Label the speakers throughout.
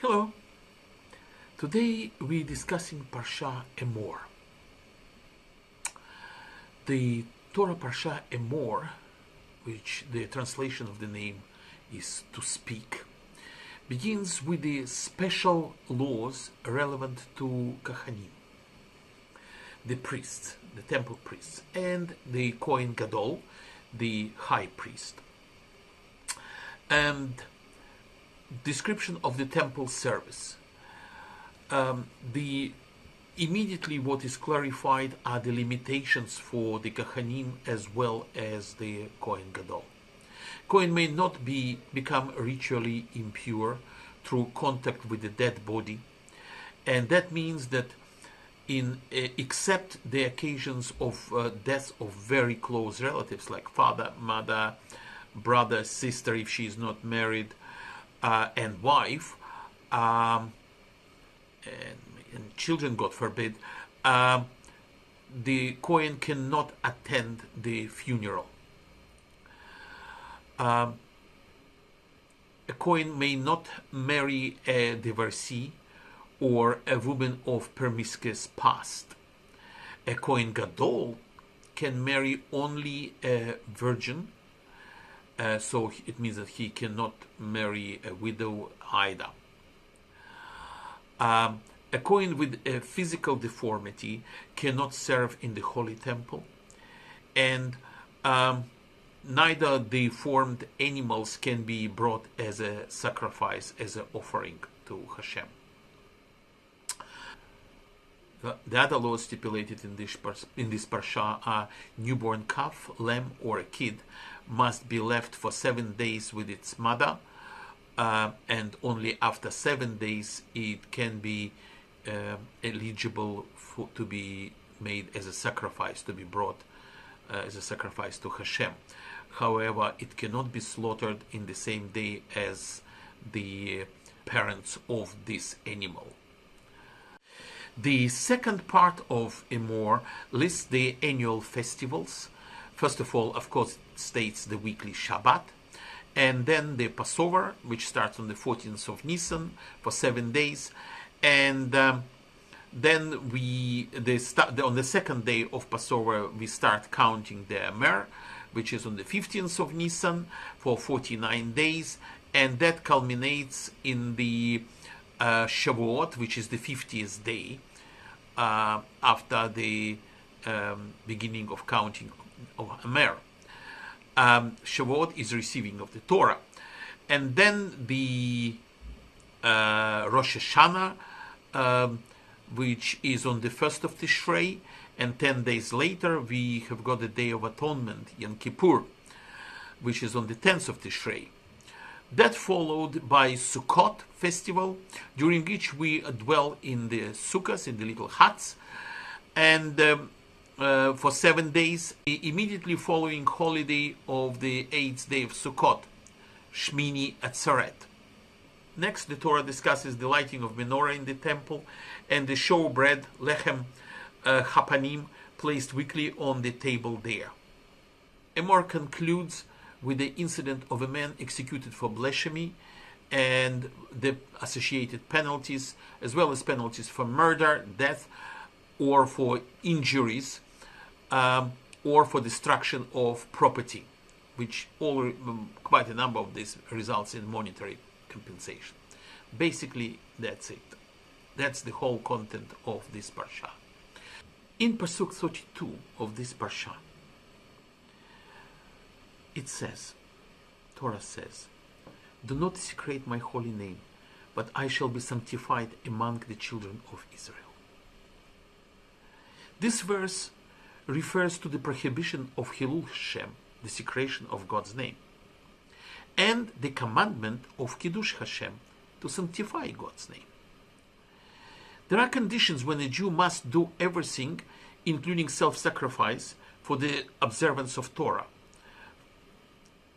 Speaker 1: Hello. Today we're discussing Parshah Emor. The Torah Parshah Emor, which the translation of the name is to speak, begins with the special laws relevant to Kahanim, the priests, the temple priests, and the Kohen Gadol, the high priest. And description of the temple service. Immediately what is clarified are the limitations for the Kahanim as well as the Kohen Gadol. Kohen may not become ritually impure through contact with the dead body, and that means that except the occasions of death of very close relatives like father, mother, brother, sister if she is not married, and wife, and children, God forbid, the Kohen cannot attend the funeral. A Kohen may not marry a divorcee or a woman of promiscuous past. A Kohen Gadol can marry only a virgin, so it means that he cannot marry a widow either. A Kohen with a physical deformity cannot serve in the holy temple, and neither deformed animals can be brought as a sacrifice, as an offering to Hashem. The other laws stipulated in this parsha are newborn calf, lamb, or a kid must be left for 7 days with its mother, and only after 7 days it can be eligible to be made as a sacrifice, to be brought as a sacrifice to Hashem. However, it cannot be slaughtered in the same day as the parents of this animal. The second part of Emor lists the annual festivals. First of all, of course, it states the weekly Shabbat, and then the Passover, which starts on the 14th of Nisan for 7 days, and then on the second day of Passover we start counting the Emor, which is on the 15th of Nisan for 49 days, and that culminates in the Shavuot, which is the 50th day after the beginning of counting of Emor. Shavuot is receiving of the Torah, and then the Rosh Hashanah, which is on the 1st of Tishrei, and 10 days later we have got the Day of Atonement, Yom Kippur, which is on the 10th of Tishrei. That followed by Sukkot festival, during which we dwell in the sukkahs, in the little huts, and for 7 days, immediately following holiday of the 8th day of Sukkot, Shmini Atzeret. Next, the Torah discusses the lighting of menorah in the temple and the showbread, lechem hapanim, placed weekly on the table there. Emor concludes with the incident of a man executed for blasphemy and the associated penalties, as well as penalties for murder, death, or for injuries, or for destruction of property, which quite a number of these results in monetary compensation. Basically, that's it. That's the whole content of this parsha. In Pasuk 32 of this parsha, it says, Torah says, "Do not desecrate my holy name, but I shall be sanctified among the children of Israel." This verse refers to the prohibition of Hilul Hashem, desecration of God's name, and the commandment of Kiddush Hashem, to sanctify God's name. There are conditions when a Jew must do everything, including self-sacrifice, for the observance of Torah.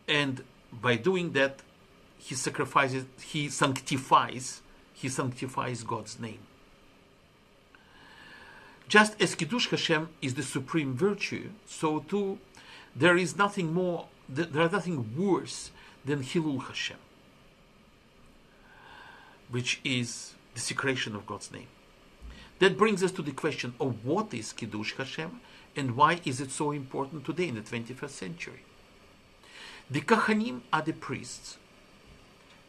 Speaker 1: And by doing that, he sanctifies God's name. Just as Kiddush Hashem is the supreme virtue, so too there is nothing worse than Hilul Hashem. which is desecration of God's name. That brings us to the question of what is Kiddush Hashem and why is it so important today in the 21st century. The Kahanim are the priests,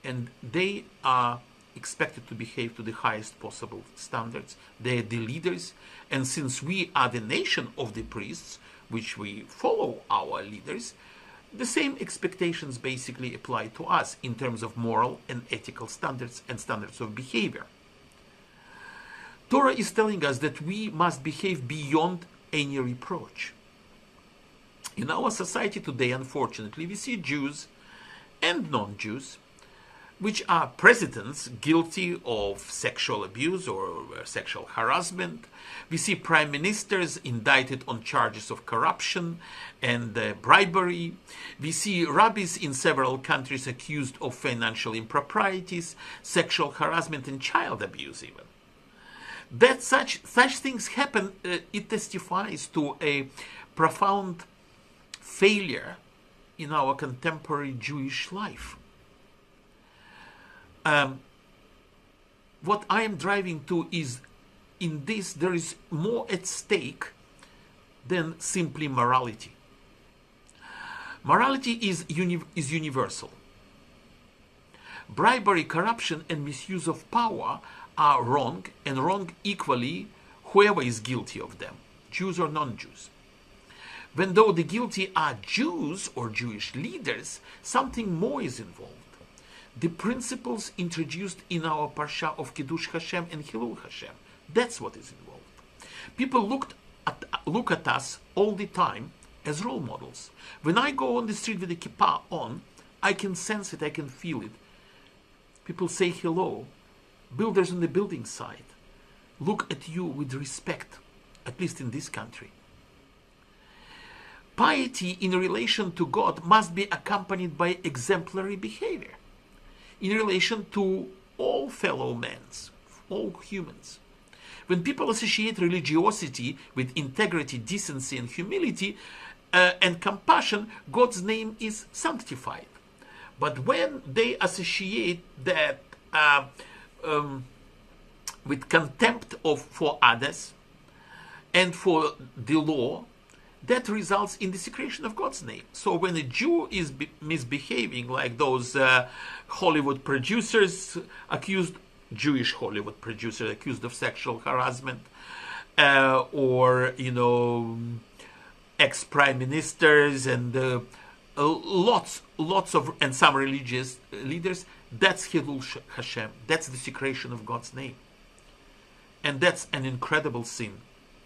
Speaker 1: and they are expected to behave to the highest possible standards. They are the leaders, and since we are the nation of the priests, which we follow our leaders, the same expectations basically apply to us in terms of moral and ethical standards and standards of behavior. Torah is telling us that we must behave beyond any reproach. In our society today, unfortunately, we see Jews and non-Jews, which are presidents guilty of sexual abuse or sexual harassment. We see prime ministers indicted on charges of corruption and bribery. We see rabbis in several countries accused of financial improprieties, sexual harassment, and child abuse even. That such things happen, it testifies to a profound failure in our contemporary Jewish life. What I am driving to is, in this there is more at stake than simply morality. Morality is universal. Bribery, corruption, and misuse of power are wrong, and wrong equally whoever is guilty of them, Jews or non-Jews. When though the guilty are Jews or Jewish leaders, something more is involved. The principles introduced in our Parsha of Kiddush Hashem and Hilul Hashem, that's what is involved. People look at us all the time as role models. When I go on the street with a kippah on, I can sense it, I can feel it. People say hello. Builders on the building site look at you with respect, at least in this country. Piety in relation to God must be accompanied by exemplary behavior in relation to all fellow men, all humans. When people associate religiosity with integrity, decency, and humility and compassion, God's name is sanctified. But when they associate that with contempt for others and for the law, that results in desecration of God's name. So when a Jew is misbehaving, like those Hollywood producers accused, Jewish Hollywood producers accused of sexual harassment, or ex-prime ministers and lots of, and some religious leaders, that's Hilul Hashem, that's desecration of God's name. And that's an incredible sin,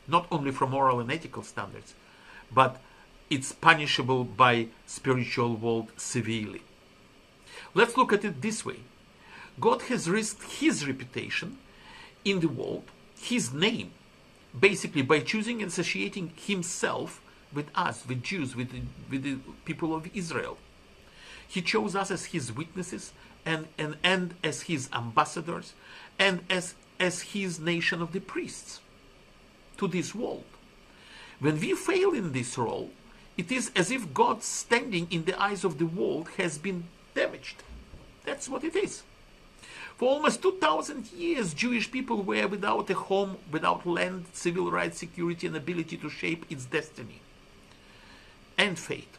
Speaker 1: not only from moral and ethical standards, but it's punishable by spiritual world severely. Let's look at it this way. God has risked his reputation in the world, his name, basically by choosing and associating himself with us, with Jews, with the people of Israel. He chose us as his witnesses and as his ambassadors and as his nation of the priests to this world. When we fail in this role, it is as if God's standing in the eyes of the world has been damaged. That's what it is. For almost 2,000 years, Jewish people were without a home, without land, civil rights, security, and ability to shape its destiny and fate.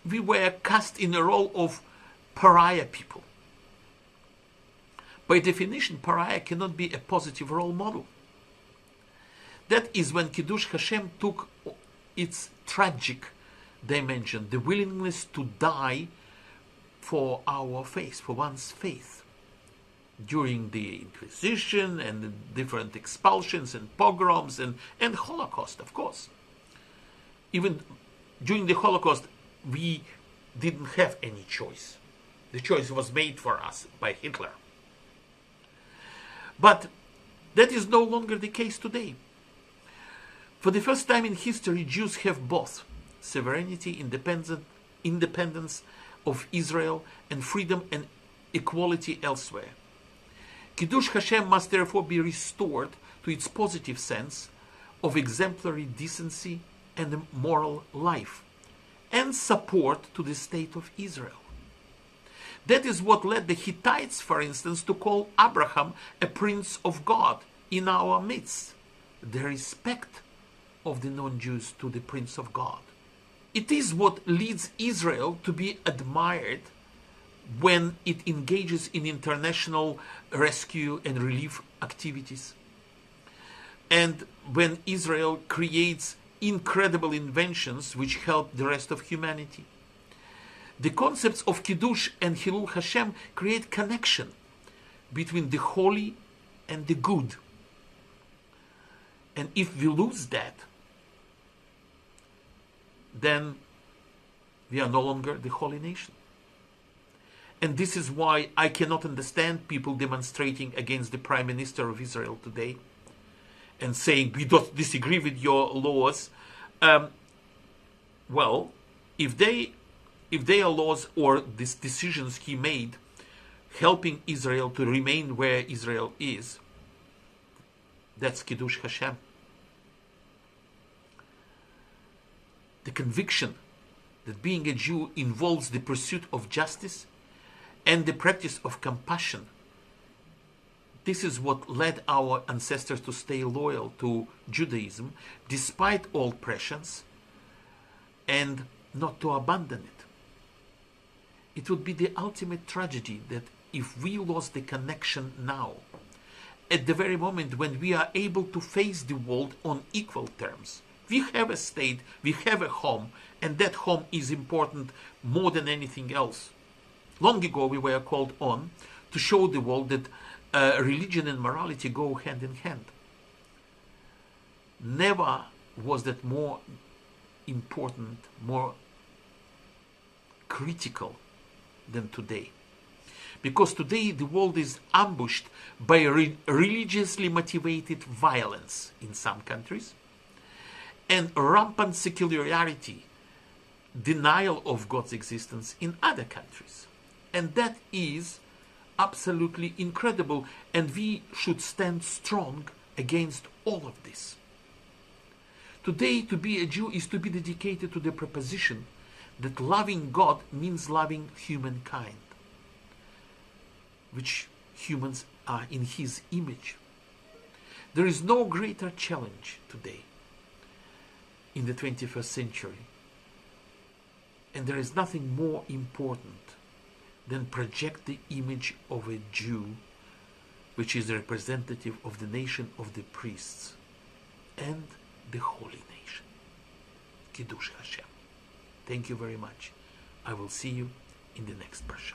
Speaker 1: We were cast in a role of pariah people. By definition, pariah cannot be a positive role model. That is when Kiddush Hashem took its tragic dimension, the willingness to die for our faith, for one's faith. During the Inquisition and the different expulsions and pogroms and Holocaust, of course. Even during the Holocaust, we didn't have any choice. The choice was made for us by Hitler. But that is no longer the case today. For the first time in history, Jews have both sovereignty, independence of Israel, and freedom and equality elsewhere. Kiddush Hashem must therefore be restored to its positive sense of exemplary decency and moral life, and support to the state of Israel. That is what led the Hittites, for instance, to call Abraham a prince of God in our midst. The respect of the non-Jews to the prince of God. It is what leads Israel to be admired when it engages in international rescue and relief activities. And when Israel creates incredible inventions which help the rest of humanity. The concepts of Kiddush and Hilul Hashem create connection between the holy and the good. And if we lose that, then we are no longer the holy nation. And this is why I cannot understand people demonstrating against the Prime Minister of Israel today and saying we don't disagree with your laws. Well, if their laws or these decisions he made helping Israel to remain where Israel is, that's Kiddush Hashem. The conviction that being a Jew involves the pursuit of justice and the practice of compassion. This is what led our ancestors to stay loyal to Judaism despite all pressures and not to abandon it. It would be the ultimate tragedy that if we lost the connection now, at the very moment when we are able to face the world on equal terms. We have a state, we have a home, and that home is important more than anything else. Long ago we were called on to show the world that religion and morality go hand in hand. Never was that more important, more critical than today. Because today the world is ambushed by religiously motivated violence in some countries and rampant secularity, denial of God's existence in other countries. And that is absolutely incredible, and we should stand strong against all of this. Today, to be a Jew is to be dedicated to the proposition that loving God means loving humankind, which humans are in His image. There is no greater challenge today in the 21st century, and there is nothing more important than project the image of a Jew, which is representative of the nation of the priests and the holy nation. Kiddush Hashem. Thank you very much. I will see you in the next Parsha.